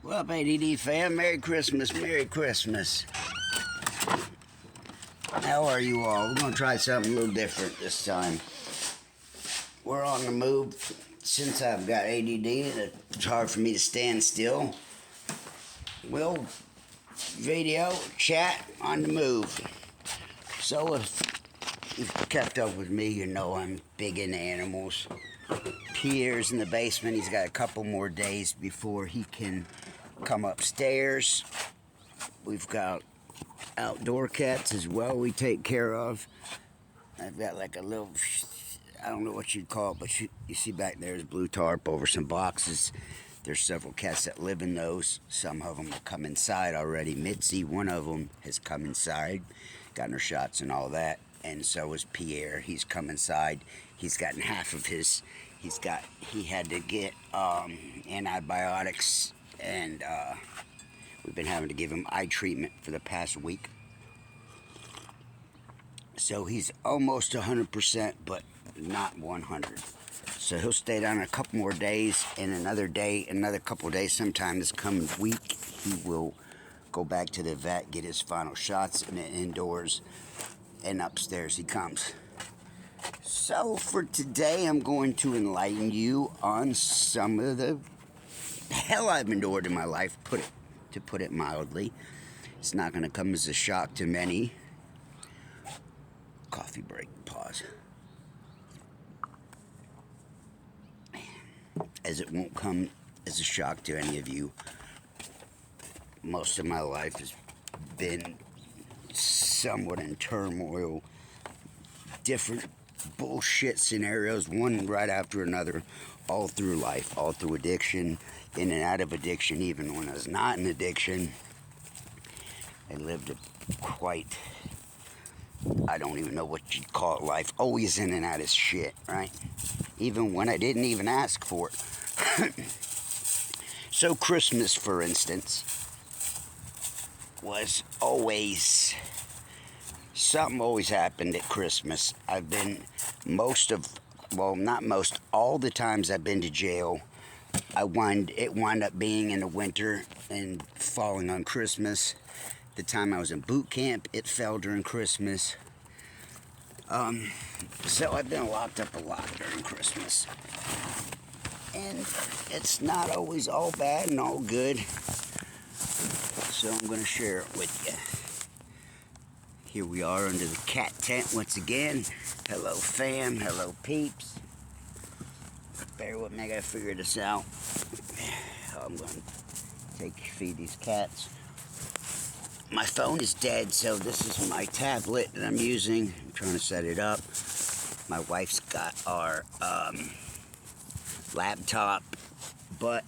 What up, ADD fam? Merry Christmas, Merry Christmas. How are you all? We're going to try something a little different this time. We're on the move. Since I've got ADD and it's hard for me to stand still, we'll video, chat, on the move. So if you've kept up with me, you know I'm big into animals. Pierre's in the basement. He's got a couple more days before he can come upstairs. We've got outdoor cats as well we take care of. I've got like a little, I don't know what you'd call it, but you see back there is blue tarp over some boxes. There's several cats that live in those. Some of them have come inside already. Mitzi, one of them, has come inside, gotten her shots and all that. And so is Pierre. He's come inside. He's gotten half of his. He had to get antibiotics, and we've been having to give him eye treatment for the past week. So he's almost 100%, but not 100. So he'll stay down a couple more days, and another couple of days, sometime this coming week, he will go back to the vet, get his final shots, and then indoors, and upstairs he comes. So for today, I'm going to enlighten you on some of the hell I've endured in my life, to put it mildly. It's not going to come as a shock to many. Coffee break, pause. As it won't come as a shock to any of you. Most of my life has been somewhat in turmoil, different bullshit scenarios, one right after another, all through life, all through addiction, in and out of addiction. Even when I was not in addiction, I lived a quite, I don't even know what you'd call it, life, always in and out of shit, right? Even when I didn't even ask for it. So Christmas, for instance, was always, something always happened at Christmas. I've been all the times I've been to jail, it wound up being in the winter and falling on Christmas. The time I was in boot camp, it fell during Christmas. So I've been locked up a lot during Christmas. And it's not always all bad and all good. So I'm going to share it with you. Here we are under the cat tent once again. Hello fam, hello peeps. Bear with me, I gotta figure this out. I'm going to feed these cats. My phone is dead, so this is my tablet that I'm using. I'm trying to set it up. My wife's got our laptop, but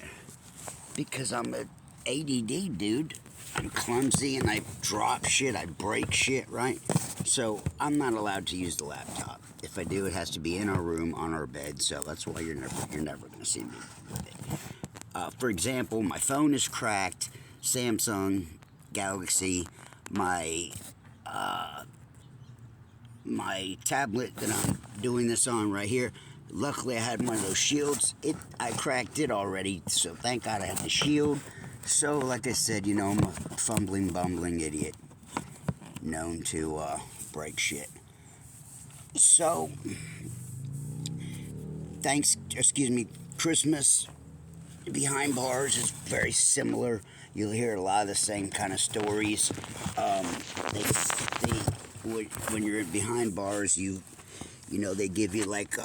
because I'm an ADD dude, I'm clumsy and I drop shit, I break shit, right? So I'm not allowed to use the laptop. If I do, it has to be in our room, on our bed, so that's why you're never going to see me with it. For example, my phone is cracked, Samsung Galaxy, my tablet that I'm doing this on right here, luckily I had one of those shields. I cracked it already, so thank God I had the shield. So, like I said, you know, I'm a fumbling, bumbling idiot, known to break shit. So, Christmas behind bars is very similar. You'll hear a lot of the same kind of stories. When you're behind bars, you know, they give you like,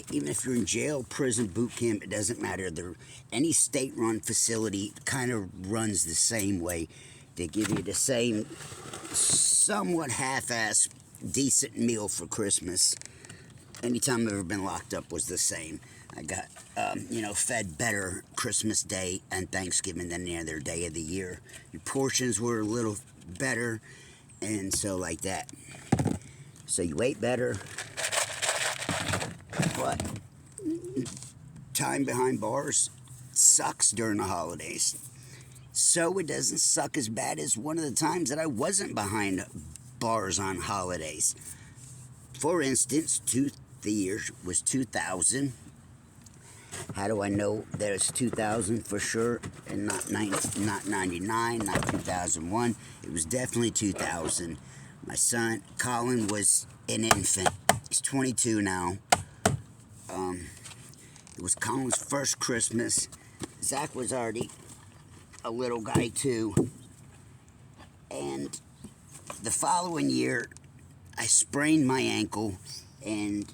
even if you're in jail, prison, boot camp, it doesn't matter. Any state-run facility kind of runs the same way. They give you the same, somewhat half-ass, decent meal for Christmas. Anytime I've ever been locked up was the same. I got, fed better Christmas Day and Thanksgiving than any other day of the year. Your portions were a little better, and so like that. So you ate better, but time behind bars sucks during the holidays. So it doesn't suck as bad as one of the times that I wasn't behind bars on holidays. For instance, the year was 2000. How do I know that it's 2000 for sure and not 99, not 2001? It was definitely 2000. My son, Colin, was an infant. He's 22 now. It was Colin's first Christmas. Zach was already a little guy too. And the following year, I sprained my ankle and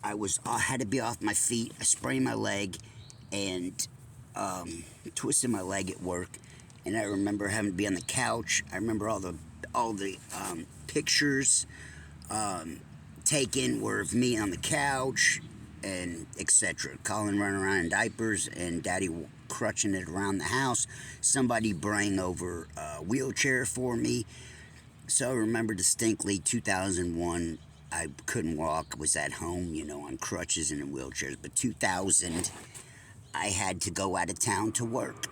I had to be off my feet. I sprained my leg and twisted my leg at work. And I remember having to be on the couch. I remember all the pictures taken were of me on the couch and etc. Colin running around in diapers and Daddy crutching it around the house. Somebody bring over a wheelchair for me. So I remember distinctly 2001. I couldn't walk, was at home, on crutches and in wheelchairs. But 2000, I had to go out of town to work.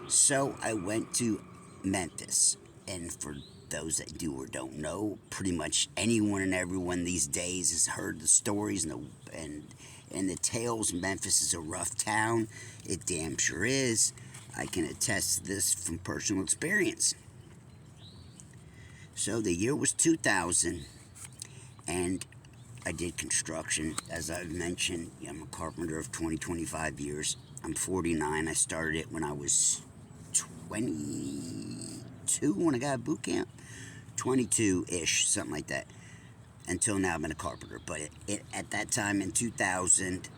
So I went to Memphis. And for those that do or don't know, pretty much anyone and everyone these days has heard the stories and the tales. Memphis is a rough town. It damn sure is. I can attest to this from personal experience. So the year was 2000, and I did construction. As I've mentioned, I'm a carpenter of 25 years. I'm 49. I started it when I was 22 when I got at boot camp. 22-ish, something like that. Until now, I've been a carpenter. But at that time in 2000,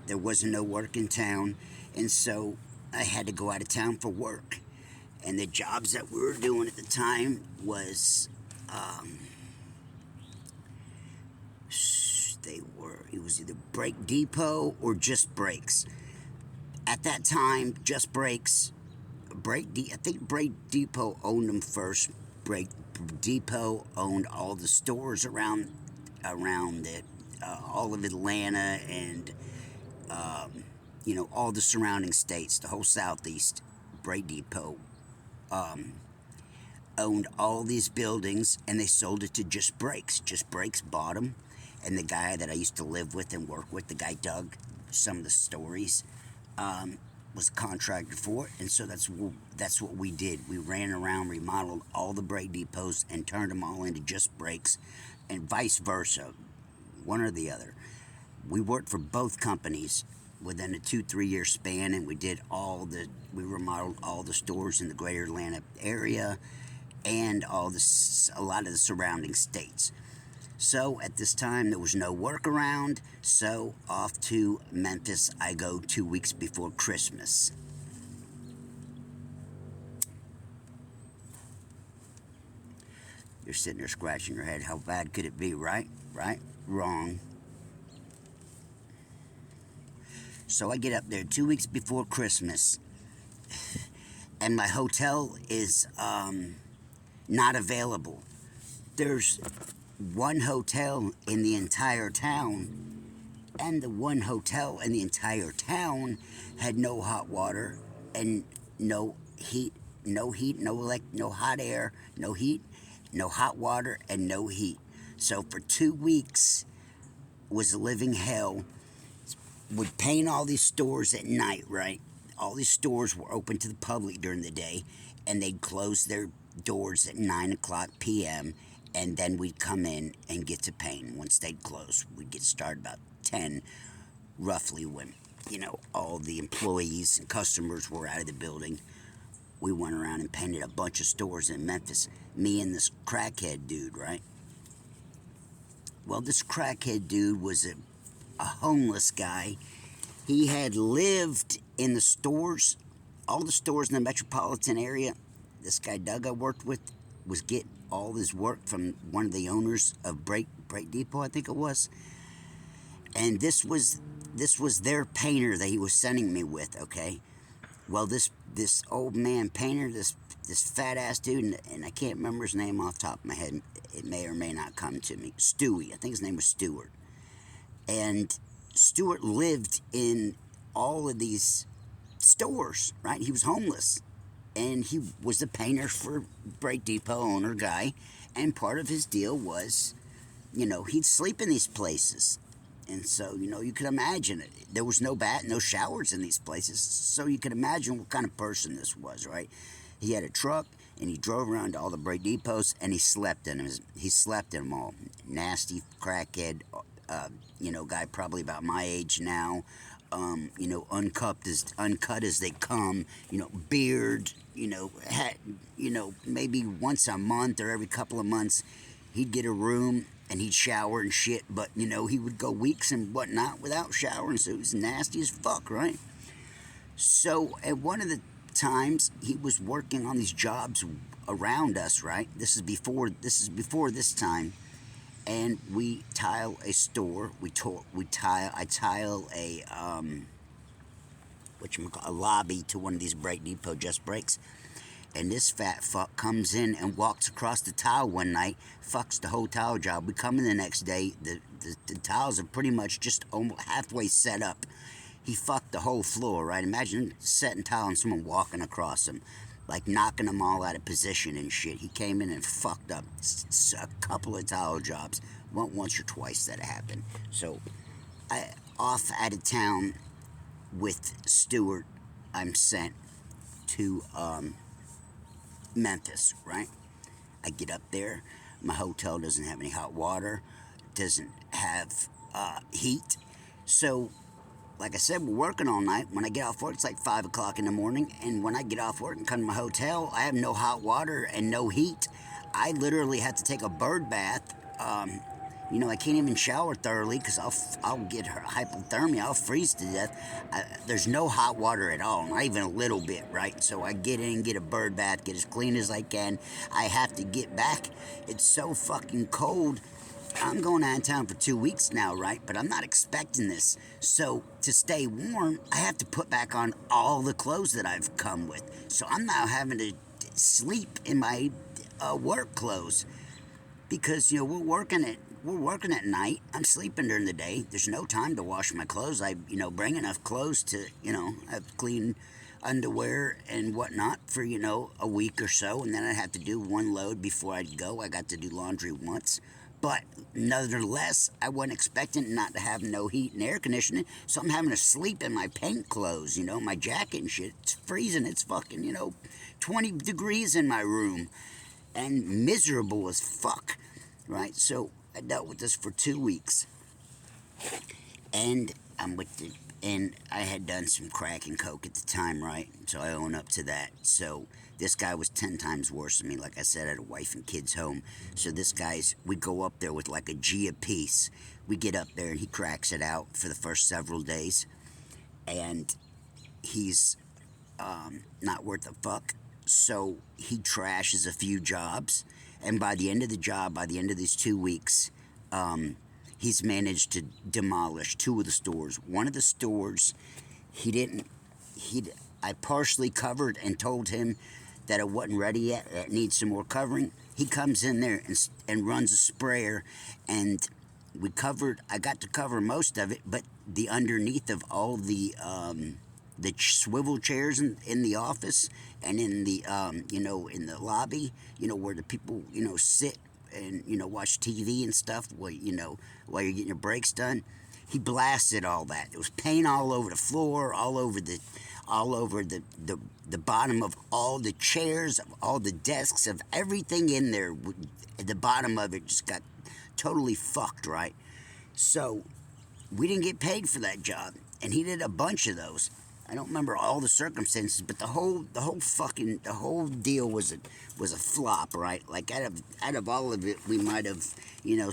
there wasn't no work in town, and so I had to go out of town for work. And the jobs that we were doing at the time was, it was either Brake Depot or Just Brakes. At that time, Just Brakes, I think Brake Depot owned them first. Brake Depot owned all the stores around it, all of Atlanta and, all the surrounding states, the whole Southeast. Brake Depot owned all these buildings, and they sold it to Just Brakes. Just Brakes bought them, and the guy that I used to live with and work with, the guy Doug, some of the stories, was a contractor for it, and so that's what we did. We ran around, remodeled all the Brake Depots, and turned them all into Just Brakes, and vice versa, one or the other. We worked for both companies within a 2-3 year span, and we remodeled all the stores in the greater Atlanta area and a lot of the surrounding states. So at this time there was no work around, so off to Memphis I go 2 weeks before Christmas. You're sitting there scratching your head. How bad could it be, right? Right? Wrong. So I get up there 2 weeks before Christmas, and my hotel is not available. There's one hotel in the entire town, and the one hotel in the entire town had no hot water and no heat, no hot air, no heat, no hot water, and no heat. So for 2 weeks was living hell. Would paint all these stores at night, right? All these stores were open to the public during the day, and they'd close their doors at 9 o'clock p.m., and then we'd come in and get to paint. Once they'd close, we'd get started about 10, roughly, when, all the employees and customers were out of the building. We went around and painted a bunch of stores in Memphis, me and this crackhead dude, right? Well, this crackhead dude was a homeless guy. He had lived in the stores, all the stores in the metropolitan area. This guy Doug I worked with was getting all his work from one of the owners of Brake Depot, I think it was. And this was their painter that he was sending me with, okay? Well, this old man painter, this fat ass dude, and I can't remember his name off the top of my head. It may or may not come to me. Stewie, I think his name was Stewart. And Stewart lived in all of these stores, right? He was homeless. And he was the painter for Brake Depot owner guy. And part of his deal was, he'd sleep in these places. And so, you could imagine it. There was no bath, no showers in these places. So you could imagine what kind of person this was, right? He had a truck and he drove around to all the break depots and he slept in them. He slept in them all. Nasty crackhead, guy probably about my age now. Uncut as they come. Beard. Had maybe once a month or every couple of months, he'd get a room and he'd shower and shit. But he would go weeks and whatnot without showering, so it was nasty as fuck, right? So at one of the times he was working on these jobs around us, right? This is before this time, and we tile a store. I tile a lobby to one of these break depot just breaks. And this fat fuck comes in and walks across the tile one night, fucks the whole tile job. We come in the next day, the tiles are pretty much just almost halfway set up. He fucked the whole floor, right? Imagine setting tile and someone walking across them, like knocking them all out of position and shit. He came in and fucked up a couple of tile jobs. Once or twice that happened. So, off out of town with Stuart, I'm sent to Memphis, right? I get up there. My hotel doesn't have any hot water, doesn't have heat. So, like I said, we're working all night. When I get off work, it's like 5 o'clock in the morning. And when I get off work and come to my hotel, I have no hot water and no heat. I literally have to take a bird bath. I can't even shower thoroughly because I'll get hypothermia. I'll freeze to death. There's no hot water at all, not even a little bit, right? So I get in, get a bird bath, get as clean as I can. I have to get back. It's so fucking cold. I'm going out of town for 2 weeks now, right? But I'm not expecting this. So to stay warm, I have to put back on all the clothes that I've come with. So I'm now having to sleep in my work clothes because we're working at night. I'm sleeping during the day. There's no time to wash my clothes. I bring enough clothes to have clean underwear and whatnot for a week or so, and then I'd have to do one load before I'd go. I got to do laundry once. But nonetheless, I wasn't expecting not to have no heat and air conditioning, so I'm having to sleep in my paint clothes, my jacket and shit. It's freezing. It's fucking, 20 degrees in my room and miserable as fuck, right? So I dealt with this for 2 weeks, and and I had done some crack and coke at the time, right? So I own up to that. So this guy was 10 times worse than me. Like I said, I had a wife and kids home. So we go up there with like a G apiece. We get up there and he cracks it out for the first several days. And he's not worth a fuck. So he trashes a few jobs. And by the end of these 2 weeks, he's managed to demolish 2 of the stores. One of the stores, I partially covered and told him that it wasn't ready yet, it needs some more covering. He comes in there and runs a sprayer, and I got to cover most of it, but the underneath of all the swivel chairs in the office and in the in the lobby, where the people sit and watch TV and stuff while you're getting your breaks done. He blasted all that. There was paint all over the floor, all over the bottom of all the chairs, of all the desks, of everything in there. At the bottom of it just got totally fucked, right? So we didn't get paid for that job, and he did a bunch of those. I don't remember all the circumstances, but the whole deal was a flop, right? Like out of all of it, we might have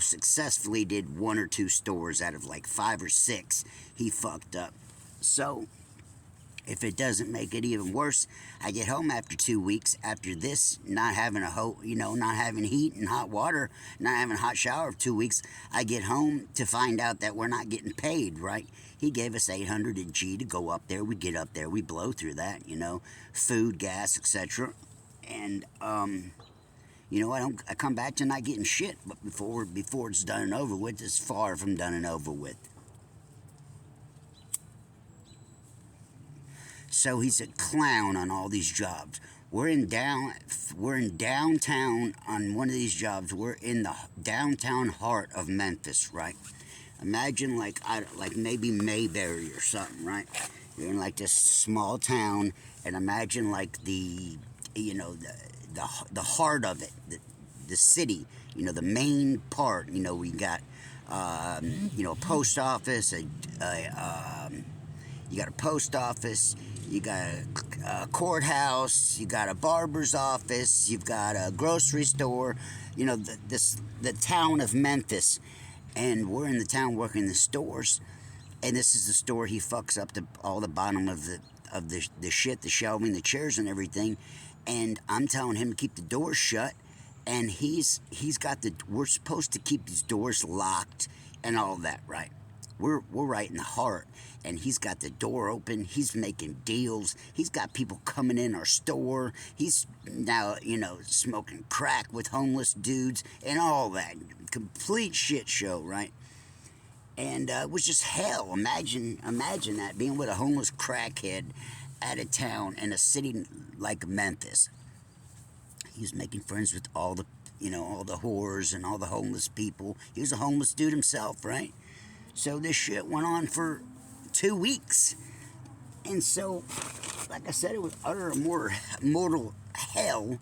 successfully did 1 or 2 stores out of like 5 or 6. He fucked up. So if it doesn't make it even worse, I get home after 2 weeks after this, not having not having heat and hot water, not having a hot shower for 2 weeks. I get home to find out that we're not getting paid, right? He gave us $800 a G to go up there. We get up there, we blow through that, food, gas, etc. And I come back to not getting shit, but before it's done and over with, it's far from done and over with. So he's a clown on all these jobs. We're in downtown on one of these jobs. We're in the downtown heart of Memphis, right? Imagine like maybe Mayberry or something, right? You're in like this small town, and imagine like the heart of it, the city, the main part. We got a post office, you got a post office, you got a courthouse, you got a barber's office, you've got a grocery store, the town of Memphis. And we're in the town working the stores, and this is the store he fucks up all the bottom of the shit, the shelving, the chairs, and everything. And I'm telling him to keep the doors shut, and he's got we're supposed to keep these doors locked and all that, right? We're right in the heart, and he's got the door open. He's making deals. He's got people coming in our store. He's now, smoking crack with homeless dudes and all that. Complete shit show, right? And it was just hell. Imagine that, being with a homeless crackhead out of town in a city like Memphis. He was making friends with all the whores and all the homeless people. He was a homeless dude himself, right? So this shit went on for 2 weeks. And so, like I said, it was utter mortal hell.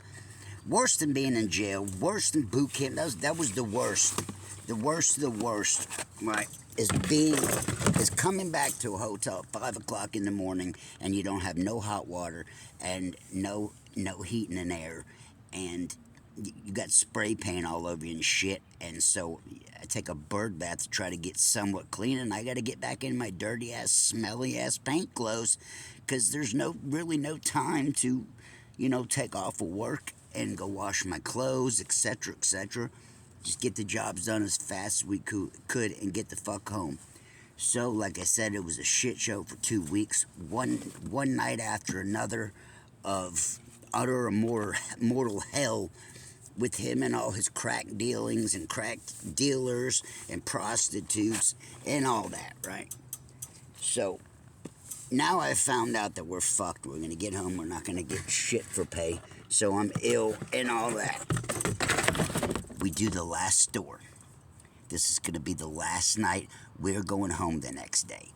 Worse than being in jail, worse than boot camp. That was the worst. The worst of the worst, right? Is coming back to a hotel at 5 o'clock in the morning, and you don't have no hot water and no heating and air, and you got spray paint all over you and shit. And so I take a bird bath to try to get somewhat clean, and I got to get back in my dirty ass, smelly ass paint clothes, because there's really no time to, take off of work and go wash my clothes, etc., etc. Just get the jobs done as fast as we could and get the fuck home. So, like I said, it was a shit show for 2 weeks. One night after another of utter and more mortal hell, with him and all his crack dealings and crack dealers and prostitutes and all that, right? So now I've found out that we're fucked. We're going to get home. We're not going to get shit for pay. So I'm ill and all that. We do the last store. This is going to be the last night. We're going home the next day.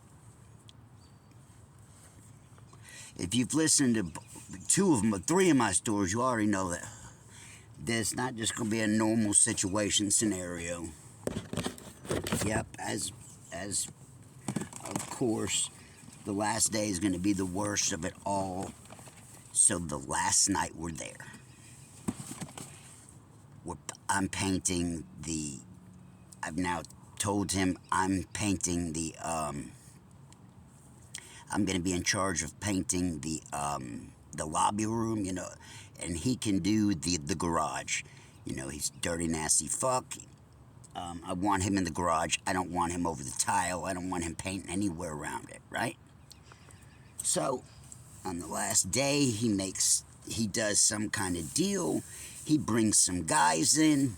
If you've listened to 3 of my stores, you already know that there's not just going to be a normal situation scenario. Yep, as of course, the last day is going to be the worst of it all. So the last night we're there. I'm painting I've now told him I'm painting I'm going to be in charge of painting the lobby room, and he can do the garage. He's dirty, nasty fuck. I want him in the garage. I don't want him over the tile. I don't want him painting anywhere around it, right? So, on the last day, he does some kind of deal. He brings some guys in.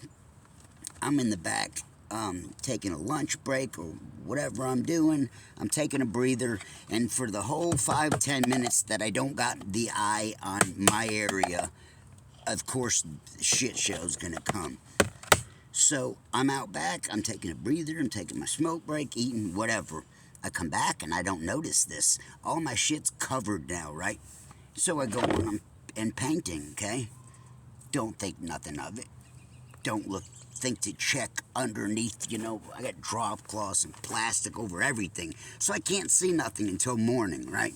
I'm in the back, taking a lunch break or whatever I'm doing. I'm taking a breather, and for the whole 5-10 minutes that I don't got the eye on my area, of course, the shit show's gonna come. So I'm out back, I'm taking a breather, I'm taking my smoke break, eating, whatever. I come back and I don't notice this. All my shit's covered now, right? So I go on and painting, okay? Don't think nothing of it. Don't think to check underneath, I got drop cloths and plastic over everything, so I can't see nothing until morning, right?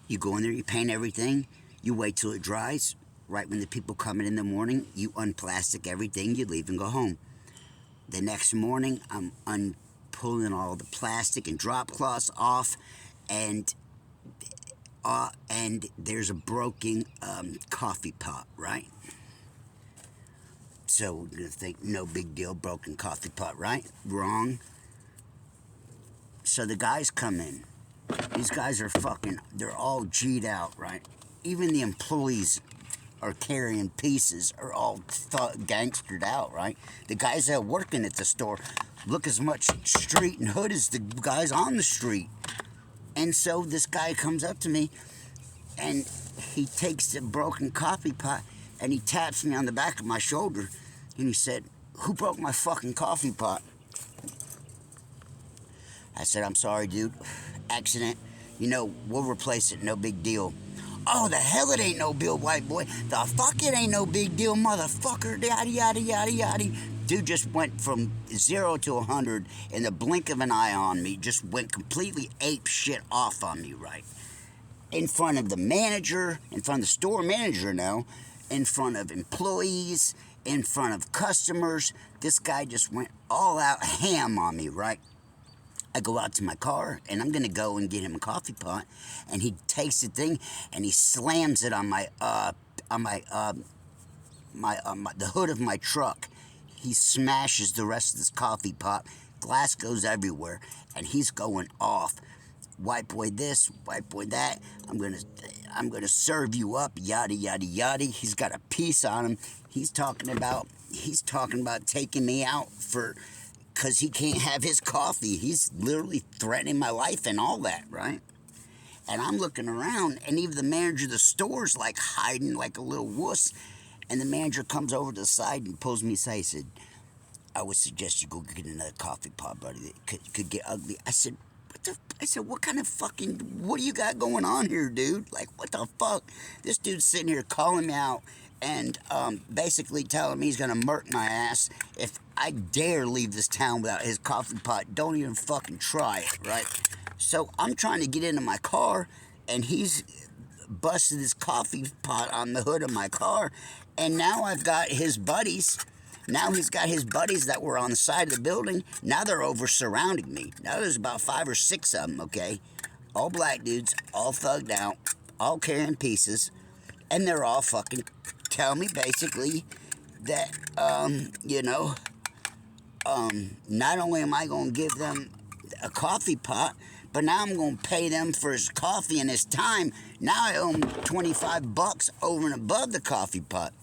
You go in there, you paint everything, you wait till it dries. Right when the people come in the morning, you unplastic everything, you leave and go home. The next morning, I'm pulling all the plastic and drop cloths off, and there's a broken coffee pot, right? So we're going to think, no big deal, broken coffee pot, right? Wrong. So the guys come in. These guys are they're all G'd out, right? Even the employees are carrying pieces, are all gangstered out, right? The guys that are working at the store look as much street and hood as the guys on the street. And so this guy comes up to me, and he takes the broken coffee pot, and he taps me on the back of my shoulder, and he said, "Who broke my fucking coffee pot?" I said, I'm sorry, dude. Accident. You know, we'll replace it. No big deal. Oh, the hell it ain't no bill, white boy. The fuck it ain't no big deal, motherfucker. Yada, yada, yada, yada. Dude just went from 0 to 100 in the blink of an eye on me. Just went completely ape shit off on me, right? In front of the manager, in front of the store manager now, in front of employees, in front of customers. This guy just went all out ham on me, right? I go out to my car, and I'm gonna go and get him a coffee pot, and he takes the thing and he slams it on the hood of my truck. He smashes the rest of this coffee pot. Glass goes everywhere, and he's going off. White boy this, white boy that. I'm gonna serve you up. Yada yada yada. He's got a piece on him. He's talking about taking me out for. Because he can't have his coffee. He's literally threatening my life and all that, right? And I'm looking around, and even the manager of the store's like hiding like a little wuss. And the manager comes over to the side and pulls me aside. He said, I would suggest you go get another coffee pot, buddy. It could get ugly. I said, what kind of fucking, what do you got going on here, dude? Like, what the fuck? This dude's sitting here calling me out and basically telling me he's gonna murk my ass if I dare leave this town without his coffee pot. Don't even fucking try it, right? So I'm trying to get into my car, and he's busted his coffee pot on the hood of my car, and now I've got his buddies. Now he's got his buddies that were on the side of the building. Now they're over surrounding me. Now there's about 5 or 6 of them, okay? All black dudes, all thugged out, all carrying pieces, and they're all fucking telling me basically that, not only am I going to give them a coffee pot, but now I'm going to pay them for his coffee and his time. Now I owe him $25 over and above the coffee pot.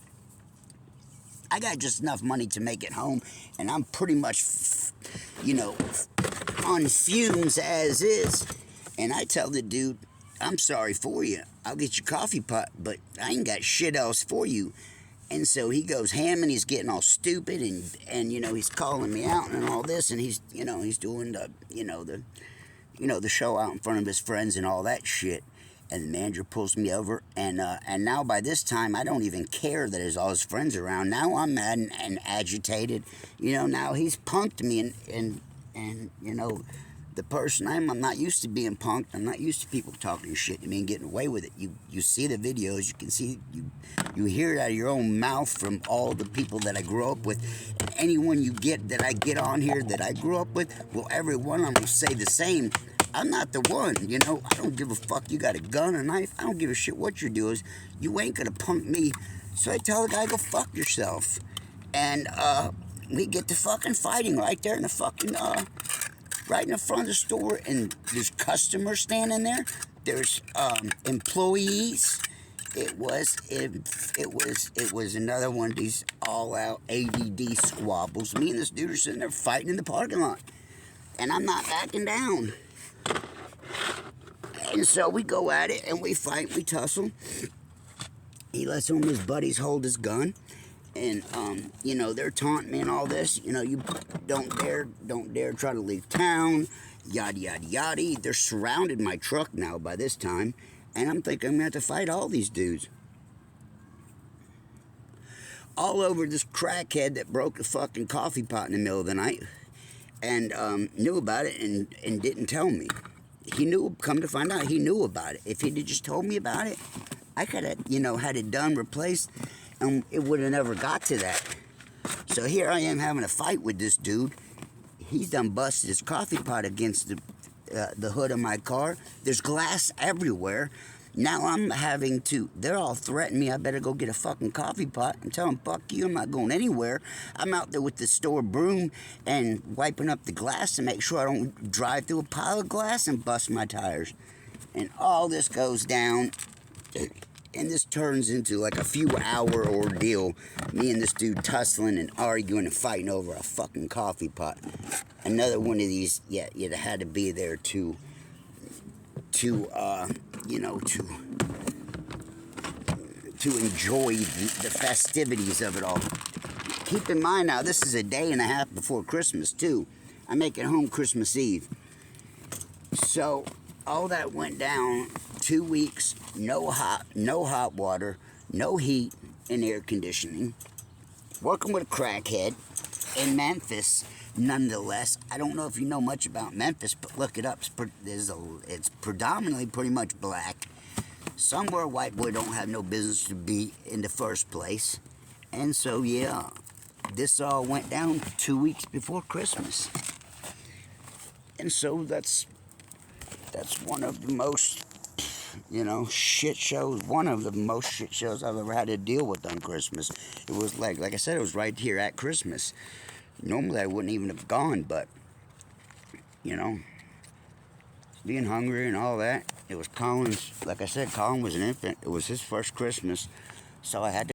I got just enough money to make it home, and I'm pretty much, on fumes as is. And I tell the dude, I'm sorry for you. I'll get your coffee pot, but I ain't got shit else for you. And so he goes ham, and he's getting all stupid, and he's calling me out and all this, and he's doing the show out in front of his friends and all that shit. And the manager pulls me over, and now by this time I don't even care that there's all his friends around. Now I'm mad and agitated. Now he's punked me, and the person I'm not used to being punked. I'm not used to people talking shit to me and getting away with it. You see the videos, you can see, you hear it out of your own mouth from all the people that I grew up with. And anyone that I get on here that I grew up with, well, every one of them will say the same. I'm not the one, I don't give a fuck. You got a gun, a knife, I don't give a shit what you're doing. You ain't gonna punk me. So I tell the guy, go fuck yourself. And we get to fucking fighting right there in the fucking, right in the front of the store. And there's customers standing there. There's employees. It was another one of these all-out ADD squabbles. Me and this dude are sitting there fighting in the parking lot. And I'm not backing down. And so we go at it, and we fight, we tussle. He lets one of his buddies hold his gun, and they're taunting me and all this. You don't dare try to leave town, yada yada yada. They're surrounded my truck now by this time, and I'm thinking I'm gonna have to fight all these dudes. All over this crackhead that broke a fucking coffee pot in the middle of the night, and knew about it and didn't tell me. He knew, come to find out, he knew about it. If he'd just told me about it, I could have, had it done, replaced, and it would have never got to that. So here I am having a fight with this dude. He's done busted his coffee pot against the hood of my car. There's glass everywhere. Now I'm having to, they're all threatening me. I better go get a fucking coffee pot and tell them, fuck you, I'm not going anywhere. I'm out there with the store broom and wiping up the glass to make sure I don't drive through a pile of glass and bust my tires. And all this goes down, and this turns into like a few-hour ordeal. Me and this dude tussling and arguing and fighting over a fucking coffee pot. Another one of these, you had to be there to enjoy the festivities of it all. Keep in mind now, this is a day and a half before Christmas too. I make it home Christmas Eve. So all that went down 2 weeks, no hot water, no heat and air conditioning. Working with a crackhead in Memphis, nonetheless. I don't know if you know much about Memphis, but look it up. It's predominantly pretty much black. Somewhere a white boy don't have no business to be in the first place. And so, yeah, this all went down 2 weeks before Christmas. And so that's one of the most, shit shows. One of the most shit shows I've ever had to deal with on Christmas. It was like I said, it was right here at Christmas. Normally I wouldn't even have gone, but, being hungry and all that. It was Colin's, like I said, Colin was an infant. It was his first Christmas, so I had to